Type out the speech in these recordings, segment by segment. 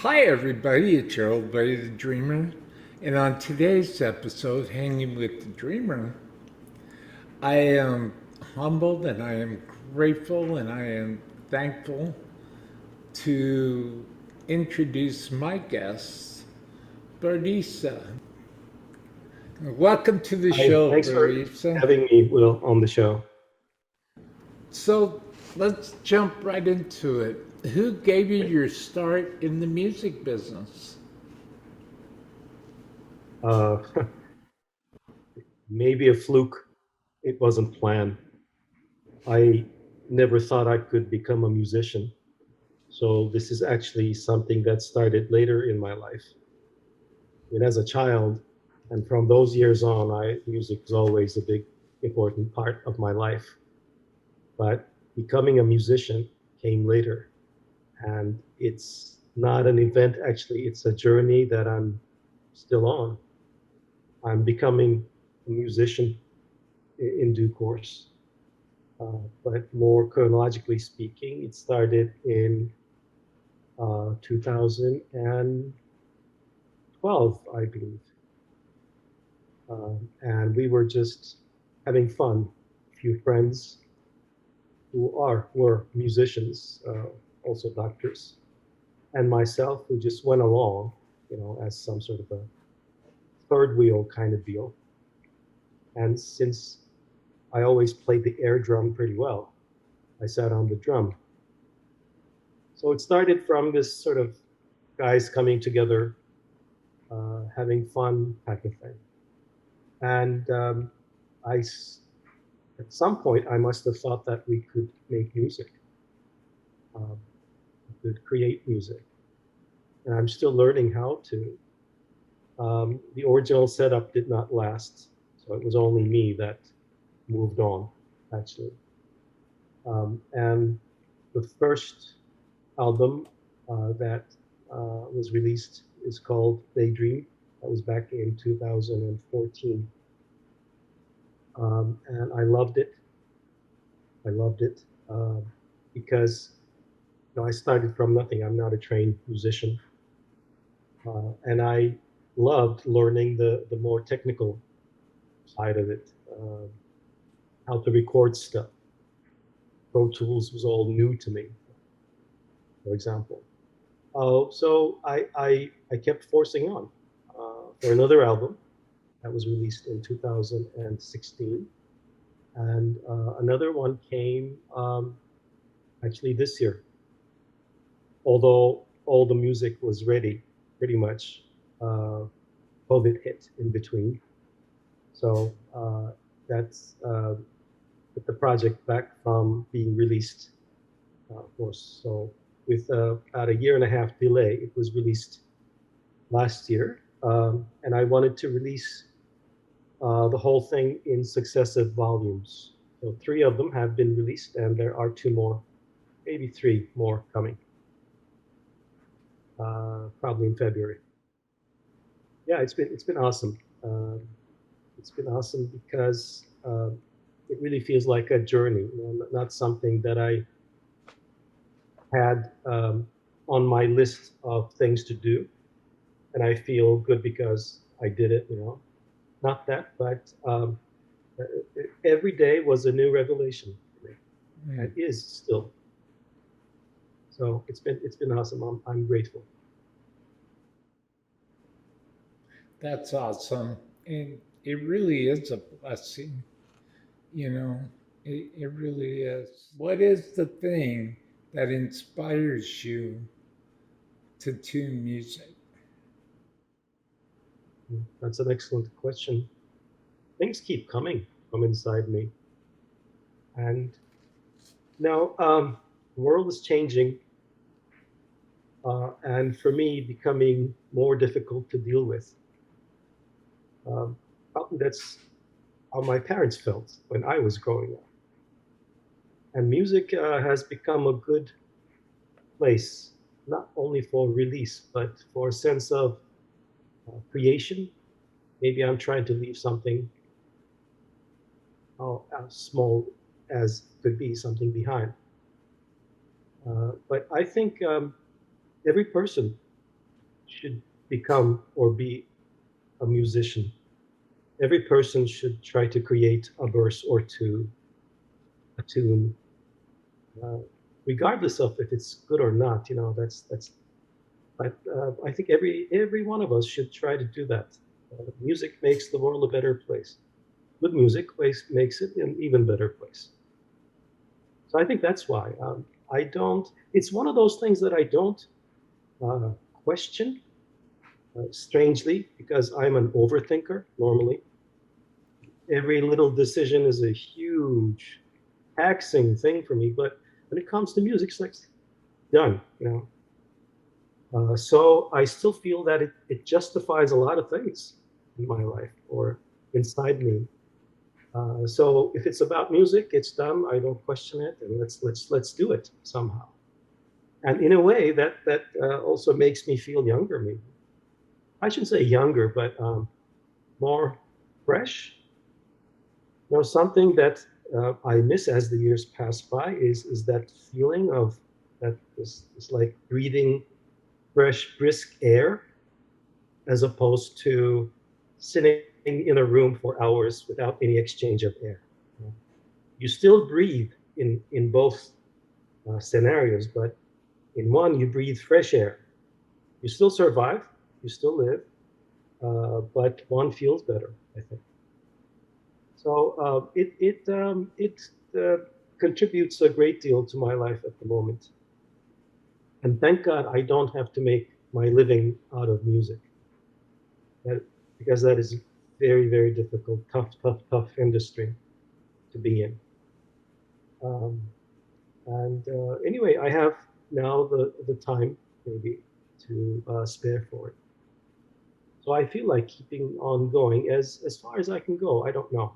Hi, everybody. It's your old buddy, the Dreamer. And on today's episode, Hanging with the Dreamer, I am humbled and I am grateful and I am thankful to introduce my guest, Barista. Welcome to the Hi, show, thanks for Barista. having me, Will, on the show. So let's jump right into it. Who gave you your start in the music business? Uh, Maybe a fluke. It wasn't planned. I never thought I could become a musician. So this is actually something that started later in my life. As a child, and from those years on, music was always a big, important part of my life. But becoming a musician came later, and it's not an event. Actually, it's a journey that I'm still on. I'm becoming a musician in due course. But more chronologically speaking, it started in 2012, I believe. And we were just having fun. A few friends were musicians, also doctors, and myself who just went along, as some sort of a third wheel kind of deal. And since I always played the air drum pretty well, I sat on the drum. So it started from this sort of guys coming together, having fun type of thing. And I, at some point, I must have thought that we could make music, um, we could create music. And I'm still learning how to. The original setup did not last, so it was only me that moved on, actually. And the first album that was released is called DayDream. That was back in 2014. And I loved it. I loved it because I started from nothing. I'm not a trained musician. And I loved learning the more technical side of it, how to record stuff. Pro Tools was all new to me, for example. So I kept forcing on for another album that was released in 2016. And another one came actually this year, although all the music was ready pretty much. Uh, COVID hit in between. So that's put the project back from being released, of course. So with about a year and a half delay, it was released last year. And I wanted to release the whole thing in successive volumes. So three of them have been released, and there are two more, maybe three more coming, probably in February. Yeah, it's been awesome. It's been awesome because it really feels like a journey, not something that I had on my list of things to do, and I feel good because I did it. Not that, but every day was a new revelation for me. Hmm. And is still. So it's been awesome. I'm grateful. That's awesome. And it really is a blessing, you know, it really is. What is the thing that inspires you to tune music? That's an excellent question. Things keep coming from inside me, and now the world is changing, and for me, becoming more difficult to deal with. Um, Probably that's how my parents felt when I was growing up. And music has become a good place, not only for release, but for a sense of creation. Maybe I'm trying to leave something as small as could be something behind. But I think every person should become or be a musician. Every person should try to create a verse or two, a tune, uh, regardless of if it's good or not. That's. But I think every one of us should try to do that. Music makes the world a better place. Good music makes it an even better place. So I think that's why I don't. It's one of those things that I don't uh, question. Strangely, because I'm an overthinker normally. Every little decision is a huge, taxing thing for me. But when it comes to music, it's like done. So I still feel that it justifies a lot of things in my life or inside me. So if it's about music, it's done. I don't question it, and let's do it somehow. And in a way, that also makes me feel younger. Maybe I shouldn't say younger, but more fresh. Something that I miss as the years pass by is that feeling of that is like breathing fresh, brisk air as opposed to sitting in a room for hours without any exchange of air. You still breathe in both scenarios, but in one, you breathe fresh air. You still survive, you still live, but one feels better, I think. So it contributes a great deal to my life at the moment. And thank God I don't have to make my living out of music. That, because that is very, very difficult, tough industry to be in. Um, and anyway, I have now the time maybe to spare for it. So I feel like keeping on going as far as I can go. I don't know.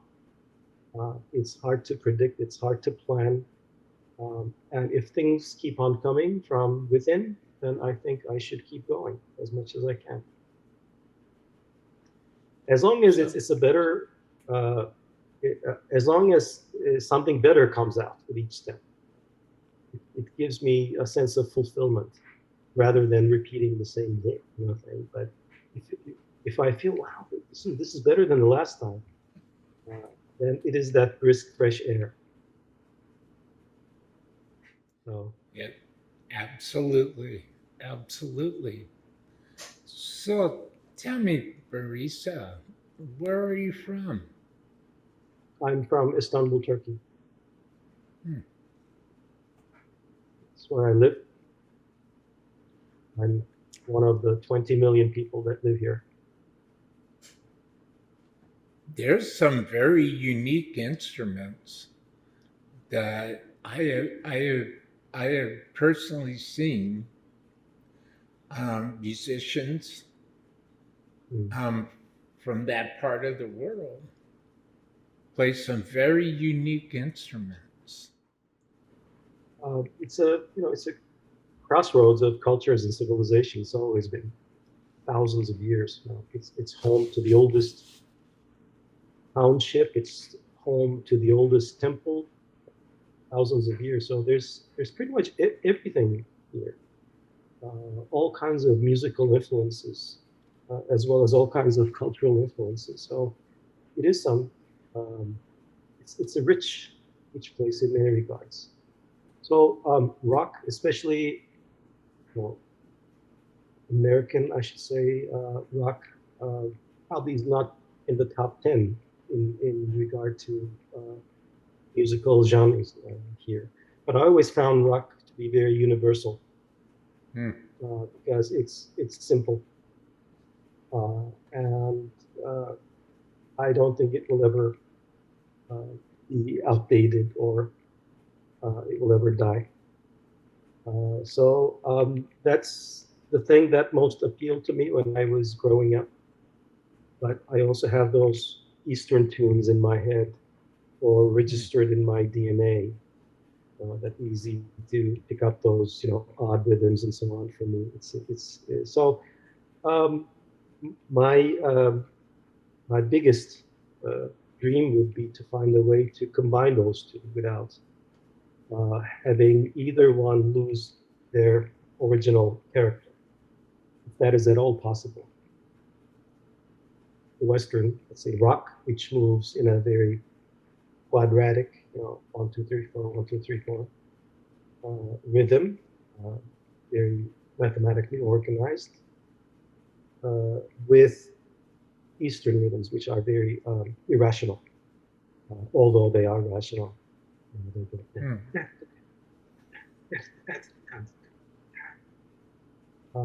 It's hard to predict. It's hard to plan. And if things keep on coming from within, then I think I should keep going as much as I can. As long as So, it's a better, as long as something better comes out with each step, it gives me a sense of fulfillment rather than repeating the same thing. But if if I feel wow, this is better than the last time, uh, then it is that brisk, fresh air. So yeah, absolutely. Absolutely. So tell me, Barista, where are you from? I'm from Istanbul, Turkey. Hmm. That's where I live. I'm one of the 20 million people that live here. There's some very unique instruments that I have personally seen musicians Mm. um, from that part of the world play some very unique instruments. It's a crossroads of cultures and civilizations. It's always been thousands of years. It's home to the oldest township. It's home to the oldest temple, thousands of years. So there's pretty much everything here. All kinds of musical influences, as well as all kinds of cultural influences. So it is some. Um, it's a rich place in many regards. So rock, especially well, American, I should say, rock, uh, probably is not in the top 10 in regard to musical genres here. But I always found rock to be very universal Hmm. because it's simple. And uh, I don't think it will ever uh, be outdated or it will ever die. So that's the thing that most appealed to me when I was growing up. But I also have those Eastern tunes in my head or Hmm. registered in my DNA that easy to pick up those odd rhythms and so on for me. So um, my my biggest uh, dream would be to find a way to combine those two without having either one lose their original character. if that is at all possible. The Western, let's say, rock, which moves in a very quadratic, 1, 2, 3, 4, 1, 2, 3, 4 rhythm, very mathematically organized, with Eastern rhythms, which are very irrational, although they are rational.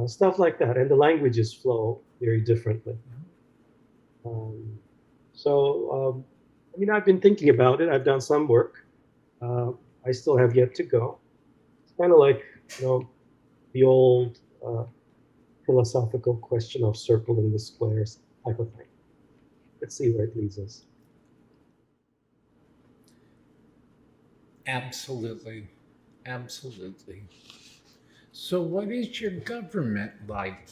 Stuff like that, and the languages flow very differently. I mean, I've been thinking about it. I've done some work. I still have yet to go. It's kind of like, the old philosophical question of circling the squares type of thing. Let's see where it leads us. Absolutely. Absolutely. So, what is your government like?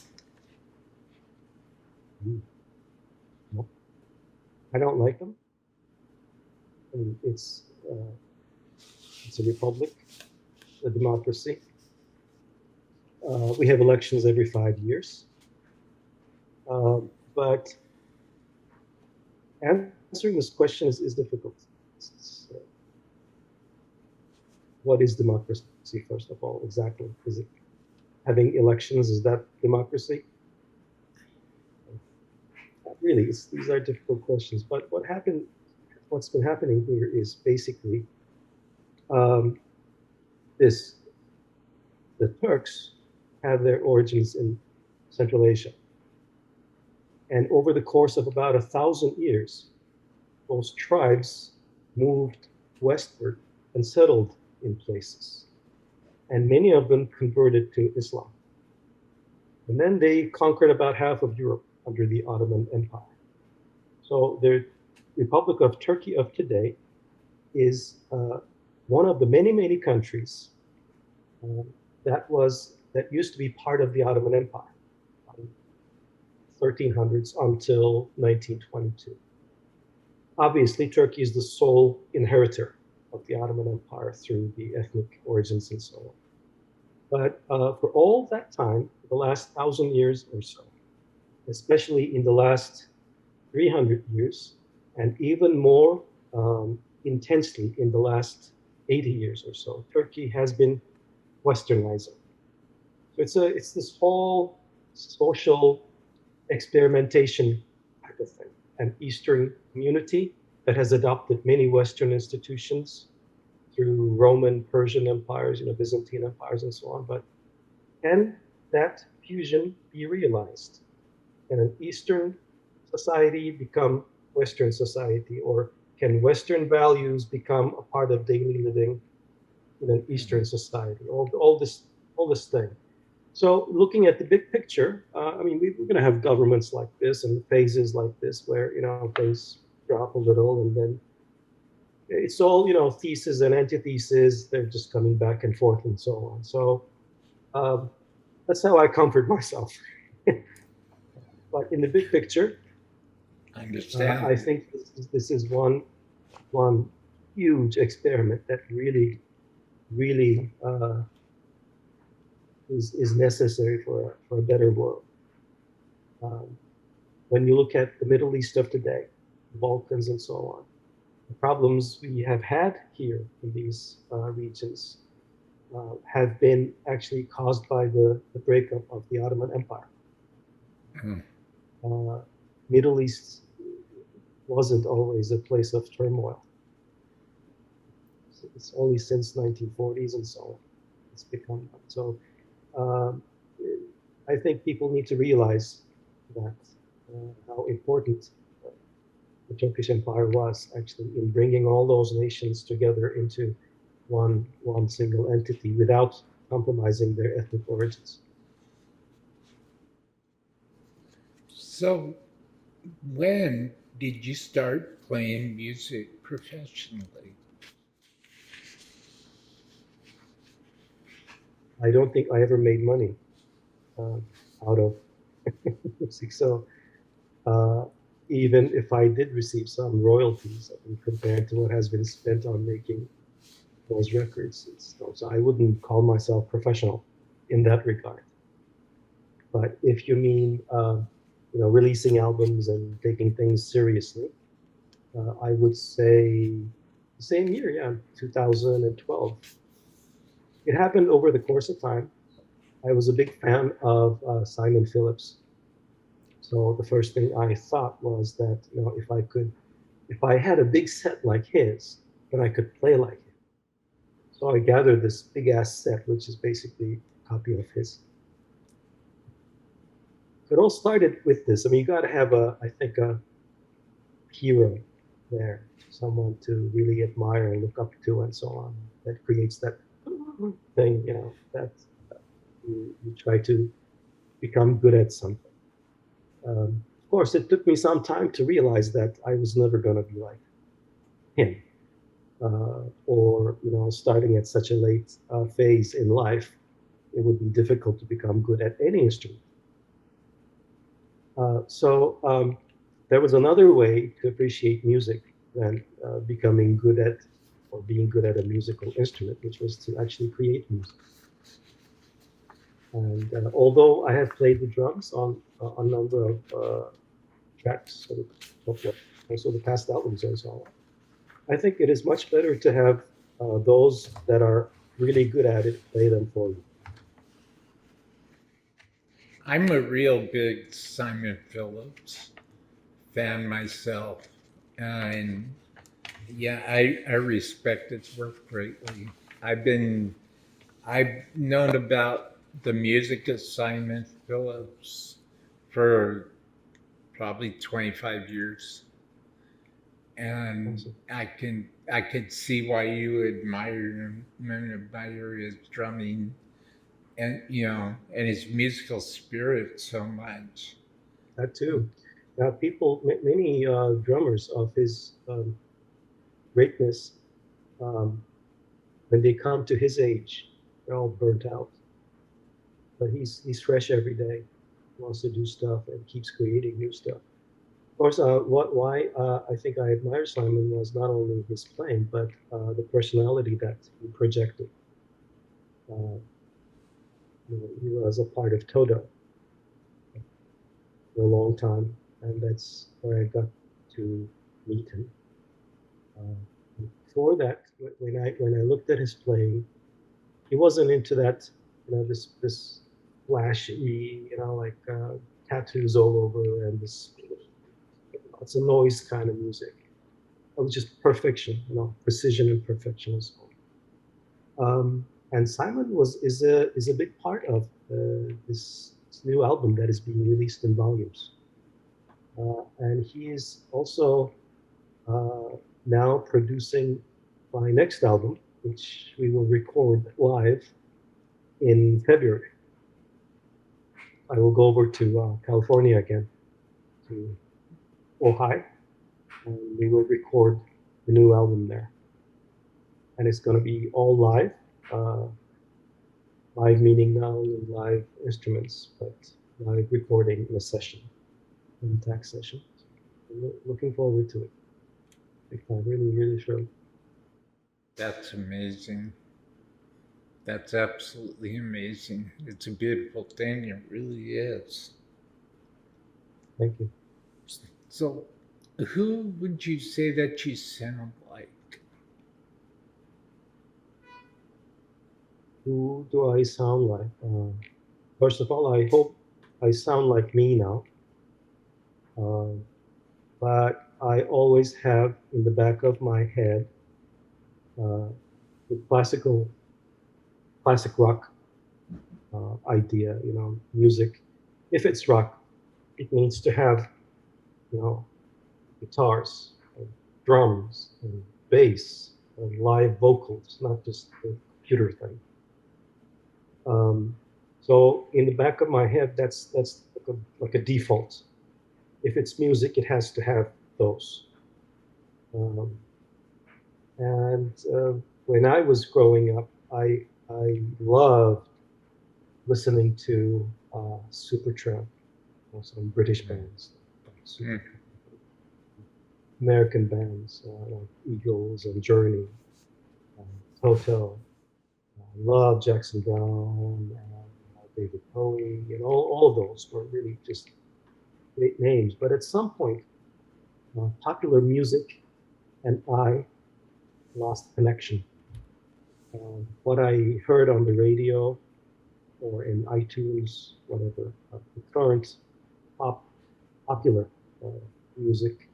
Nope. I don't like them. I mean, it's a republic, a democracy. We have elections every 5 years. But answering this question is difficult. What is democracy, first of all, exactly? Is it having elections? Is that democracy? Not really. These are difficult questions. But what's been happening here is basically the Turks have their origins in Central Asia. And over the course of about 1,000 years, those tribes moved westward and settled in places. And many of them converted to Islam. And then they conquered about half of Europe under the Ottoman Empire. So the Republic of Turkey of today is one of the many, many countries that used to be part of the Ottoman Empire, 1300s until 1922. Obviously, Turkey is the sole inheritor of the Ottoman Empire through the ethnic origins and so on. But for all that time, the last 1,000 years or so, especially in the last 300 years, and even more intensely in the last 80 years or so, Turkey has been Westernizing. So it's this whole social experimentation type of thing. An Eastern community that has adopted many Western institutions through Roman, Persian empires, Byzantine empires, and so on. But can that fusion be realized? Can an Eastern society become Western society, or can Western values become a part of daily living in an Eastern society? All this thing. So looking at the big picture, I mean, we're going to have governments like this and phases like this where, things drop a little, and then it's all, thesis and antithesis. They're just coming back and forth and so on. So that's how I comfort myself. But in the big picture, I understand. I think this is one huge experiment that really is necessary for a better world. When you look at the Middle East of today, the Balkans and so on, the problems we have had here in these regions have been actually caused by the breakup of the Ottoman Empire. Middle East wasn't always a place of turmoil. It's only since 1940s and so on it's become that. So I think people need to realize that how important the Turkish Empire was actually in bringing all those nations together into one single entity without compromising their ethnic origins. So, when did you start playing music professionally? I don't think I ever made money out of music. So even if I did receive some royalties, I mean, compared to what has been spent on making those records, so I wouldn't call myself professional in that regard. But if you mean releasing albums and taking things seriously, I would say the same year, yeah, 2012. It happened over the course of time. I was a big fan of Simon Phillips. So the first thing I thought was that, if I had a big set like his, then I could play like him. So I gathered this big ass set, which is basically a copy of his. So it all started with this. I mean, you got to have I think, a hero there, someone to really admire and look up to, and so on. That creates that thing, that you try to become good at something. Of course, it took me some time to realize that I was never going to be like him, or starting at such a late phase in life, it would be difficult to become good at any instrument. So there was another way to appreciate music than becoming good at or being good at a musical instrument, which was to actually create music. And although I have played the drums on a number of tracks, also the past albums and so on, I think it is much better to have those that are really good at it play them for you. I'm a real big Simon Phillips fan myself, and yeah, I respect its work greatly. I've been I've known about the music of Simon Phillips for probably 25 years, and Awesome. I could see why you admire him and admire his drumming and and his musical spirit so much. That too. Now, many drummers of his greatness, um, when they come to his age, they're all burnt out. But he's fresh every day. He wants to do stuff and keeps creating new stuff. Of course, why I think I admire Simon was not only his playing, but the personality that he projected. Uh, he was a part of Toto for a long time, and that's where I got to meet him. Before that, when I looked at his playing, he wasn't into that, this flashy, like tattoos all over and this, it's a noise kind of music. It was just perfection, precision and perfection as well. And Simon is a big part of this new album that is being released in volumes. And he is also now producing my next album, which we will record live in February. I will go over to California again, to Ohio, and we will record the new album there. And it's going to be all live. Live meaning not only live instruments, but live recording in a session, in a tag session. So looking forward to it. I'm really, really thrilled. That's amazing. That's absolutely amazing. It's a beautiful thing. It really is. Thank you. So, who would you say that you sound like? Who do I sound like? First of all, I hope I sound like me now. But I always have in the back of my head uh, the classic rock idea. Music. If it's rock, it needs to have, guitars, and drums, and bass, and live vocals, not just the computer thing. So in the back of my head, that's like a default. If it's music, it has to have those. Um, and when I was growing up, I loved listening to Supertramp, some British bands, Mm. American bands like Eagles and Journey, Toto. I love Jackson Brown, David Bowie, and all of those were really just great names. But at some point, popular music and I lost connection. What I heard on the radio or in iTunes, whatever, the current pop, popular uh, music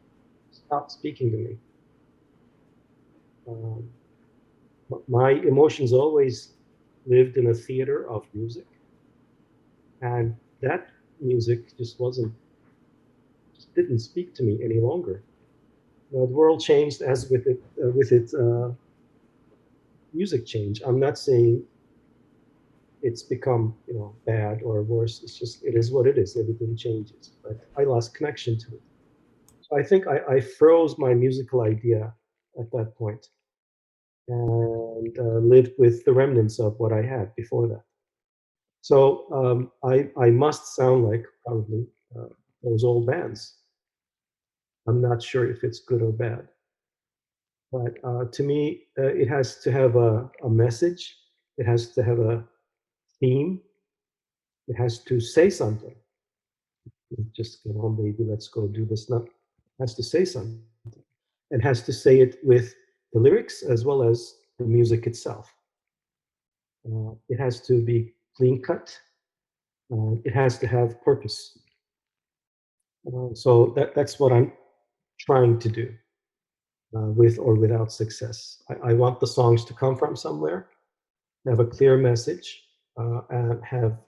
stopped speaking to me. Um, my emotions always lived in a theater of music, and that music just didn't speak to me any longer. The world changed as with its music change. I'm not saying it's become bad or worse. It's just it is what it is. Everything changes, but I lost connection to it. So I think I froze my musical idea at that point and lived with the remnants of what I had before that. So I must sound like probably those old bands. I'm not sure if it's good or bad, but to me, it has to have a message. It has to have a theme. It has to say something. Just get home, baby. Let's go do this. Not has to say something. It has to say it with the lyrics as well as the music itself. It has to be clean cut. It has to have purpose. So that's what I'm trying to do, with or without success. I want the songs to come from somewhere, have a clear message, and have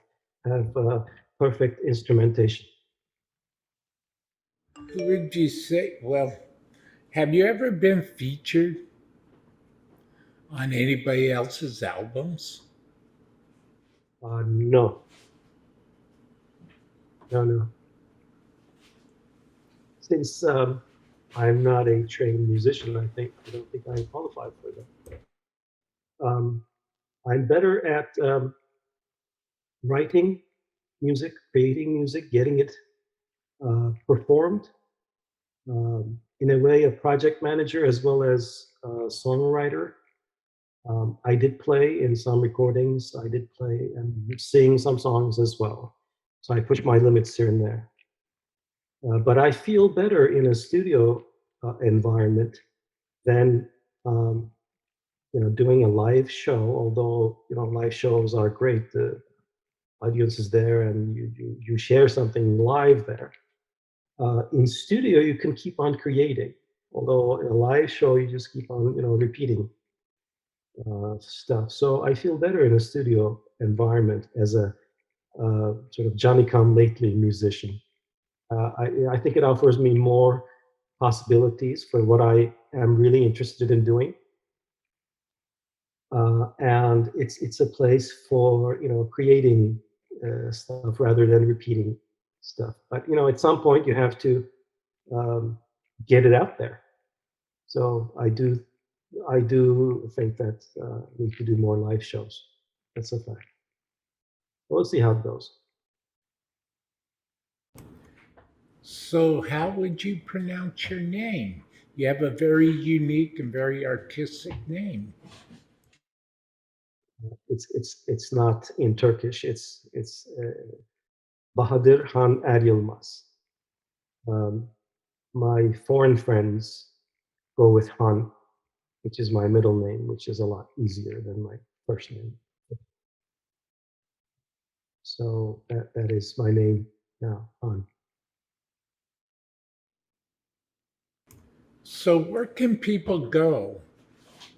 perfect instrumentation. Who would you say? Well, have you ever been featured on anybody else's albums? No, no, no. Since I'm not a trained musician, I don't think I'm qualified for that. Um, I'm better at writing music, creating music, getting it performed. In a way, a project manager as well as a songwriter. I did play in some recordings. I did play and sing some songs as well. So I push my limits here and there. But I feel better in a studio environment than um, doing a live show. Although live shows are great, the audience is there and you share something live there. In studio, you can keep on creating. Although in a live show, you just keep on repeating stuff. So I feel better in a studio environment as a sort of Johnny come lately musician. I think it offers me more possibilities for what I am really interested in doing. And it's a place for creating stuff rather than repeating stuff. But at some point you have to um, get it out there. So I do think that we need to do more live shows. That's a fact. We'll see how it goes. So, how would you pronounce your name? You have a very unique and very artistic name. It's not in Turkish. It's Bahadır Han Er Yılmaz. Um, my foreign friends go with Han, which is my middle name, which is a lot easier than my first name. So that is my name now, Han. So, where can people go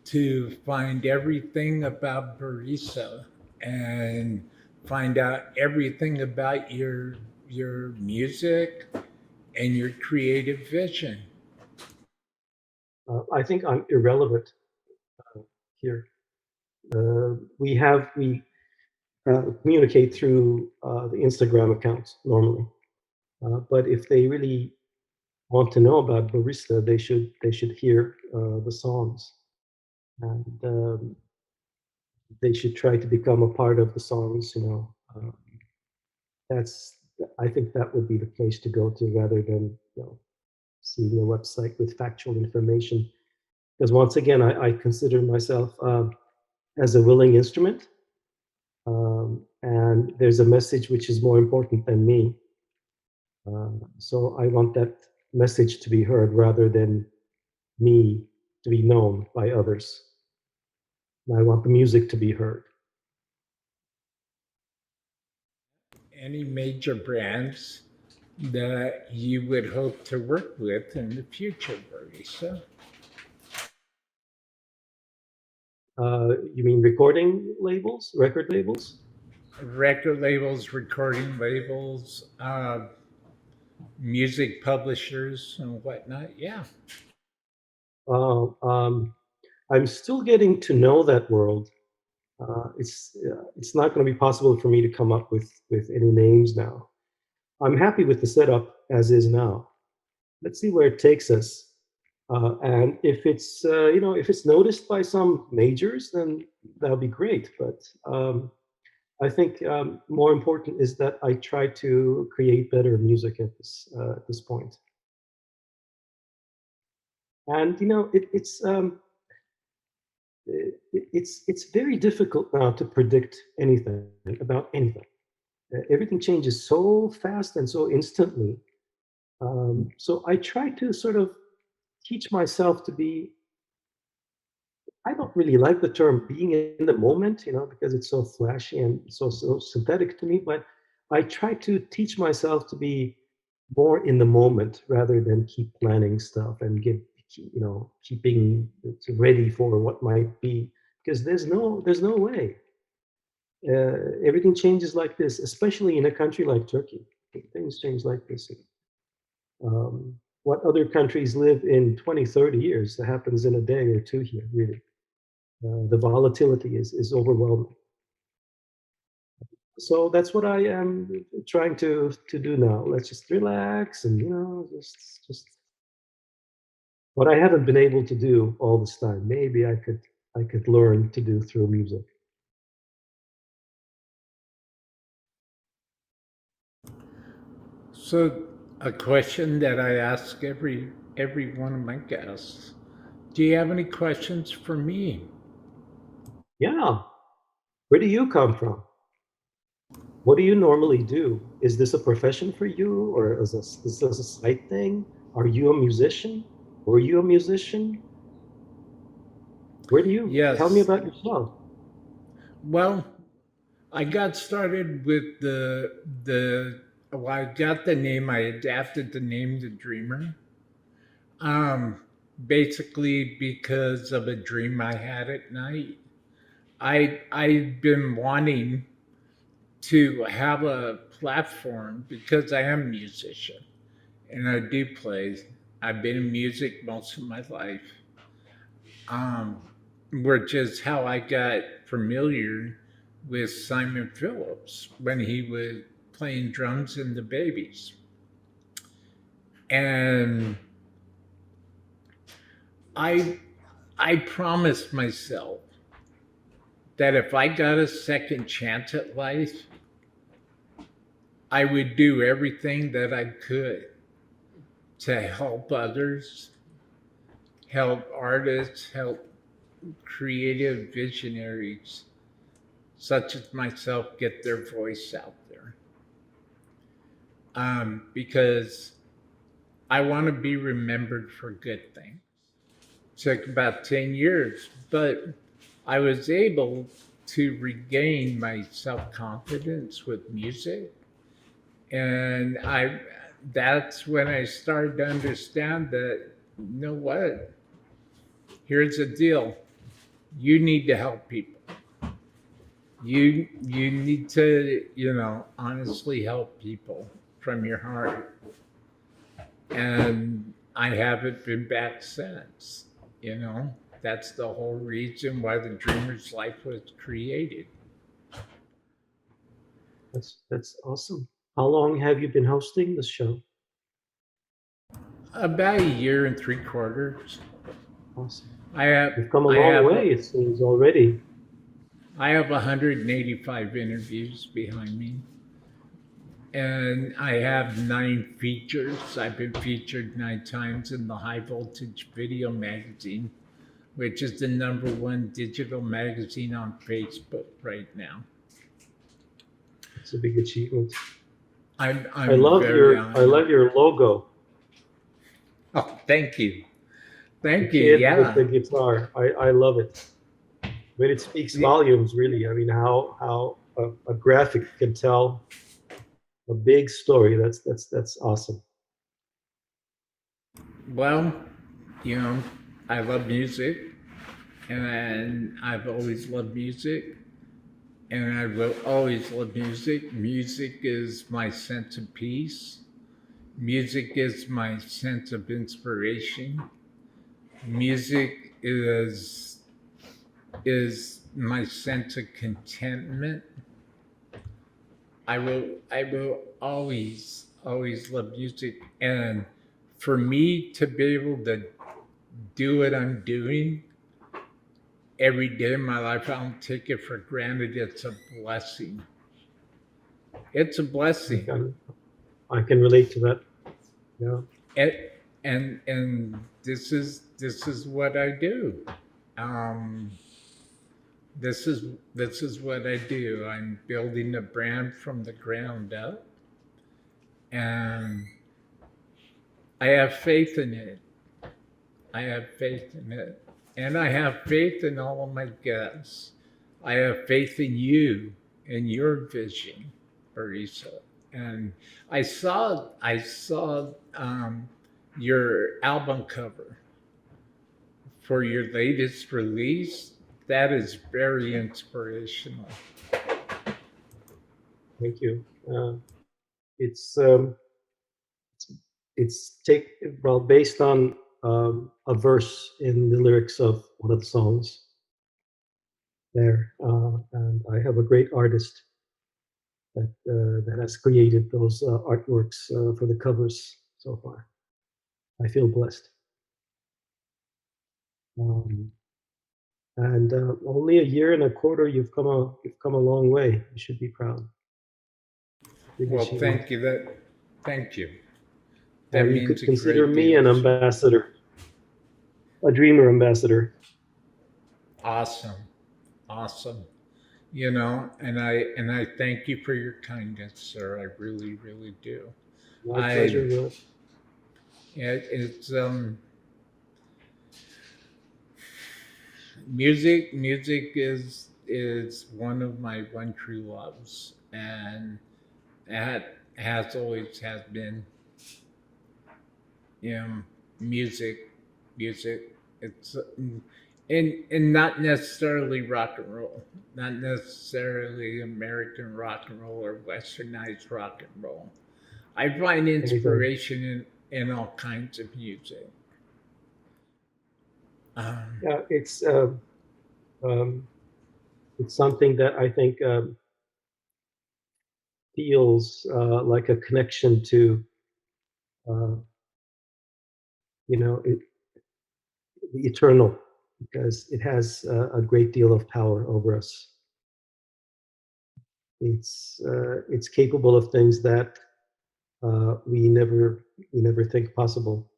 to find everything about Barista and find out everything about your music and your creative vision? I think I'm irrelevant here. We communicate through the Instagram account normally, but if they really want to know about Barista, they should hear the songs, and they should try to become a part of the songs. That's I think that would be the place to go to rather than seeing a website with factual information. Because once again, I consider myself as a willing instrument. and there's a message which is more important than me. So I want that message to be heard rather than me to be known by others. And I want the music to be heard. Any major brands that you would hope to work with in the future, Barista? You mean recording labels, record labels? Record labels, recording labels, music publishers, and whatnot. Yeah. Uh, um, I'm still getting to know that world. It's not going to be possible for me to come up with any names now. I'm happy with the setup as is now. Let's see where it takes us. And if it's if it's noticed by some majors, then that'll be great. But I think more important is that I try to create better music at this point. And it's very difficult now to predict anything about anything. Everything changes so fast and so instantly. So I try to sort of teach myself to be. I don't really like the term being in the moment, because it's so flashy and so synthetic to me. But I try to teach myself to be more in the moment rather than keep planning stuff and keeping ready for what might be, because there's no way. Everything changes like this, especially in a country like Turkey. Things change like this. What other countries live in 20, 30 years that happens in a day or two here, really. The volatility is overwhelming. So that's what I am trying to do now. Let's just relax and just what I haven't been able to do all this time. Maybe I could learn to do through music. So, a question that I ask every one of my guests: do you have any questions for me? Yeah. Where do you come from? What do you normally do? Is this a profession for you, or is this a side thing? Are you a musician? Were you a musician? Where do you tell me Yes. about yourself? Well, I got started with well, I got the name. I adapted the name to Dreamer. Um, Basically because of a dream I had at night. I've been wanting to have a platform because I am a musician and I do play. I've been in music most of my life, um, which is how I got familiar with Simon Phillips when he was playing drums in the Babies. And I I promised myself that if I got a second chance at life, I would do everything that I could to help others, help artists, help creative visionaries such as myself get their voice out there. Because I want to be remembered for good things. It took about 10 years, but I was able to regain my self confidence with music. And that's when I started to understand that, you know what? Here's the deal. You need to help people. You need to, honestly help people from your heart. And I haven't been back since. That's the whole reason why the Dreamer's Life was created. That's awesome. How long have you been hosting this show? About a year and 3 quarters. Awesome. I have You've come a I long have way, it seems already. I have 185 interviews behind me, and I have 9 features. I've been featured 9 times in the High Voltage Video Magazine, which is the #1 digital magazine on Facebook right now. It's a big achievement. I'm I love very your logo. Oh, thank you. The Thank you. kid with the Yeah. guitar. I love it. But it speaks volumes, really. I mean, how a graphic can tell a big story. That's awesome. Well, you know, I love music, and I've always loved music, and I will always love music. Music is my sense of peace. Music is my sense of inspiration. Music is my sense of contentment. I will always love music, and for me to be able to do what I'm doing every day of my life, I don't take it for granted. It's a blessing. It's a I blessing. can I can relate to that. Yeah. And and this is what I do. Um, this is what I do. I'm building a brand from the ground up, and I have faith in it. I have faith in it. And I have faith in all of my guests. I have faith in you and your vision, Barista. And I saw your album cover for your latest release. That is very inspirational. Thank you. It's um, it's take well based on a verse in the lyrics of one of the songs there, and I have a great artist that has created those artworks for the covers so far. I feel blessed. Um, and only a year and a quarter, you've come a long way. You should be proud. Big Well, achievement. thank you. That And you means could a consider great me deal an to me. ambassador, a dreamer ambassador. Awesome. Awesome. And I thank you for your kindness, sir. I really, really do. My I pleasure, Will. it's music is one of my one true loves, and that has always has been, you know, music music. It's and not necessarily rock and roll, not necessarily American rock and roll or westernized rock and roll. I find Anytime. inspiration in all kinds of music. Um, Yeah, um, it's something that I think feels like a connection to, uh, it, the eternal, because it has a great deal of power over us. It's capable of things that we never think possible,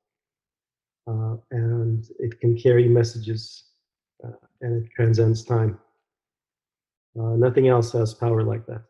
and it can carry messages, and it transcends time. Nothing else has power like that.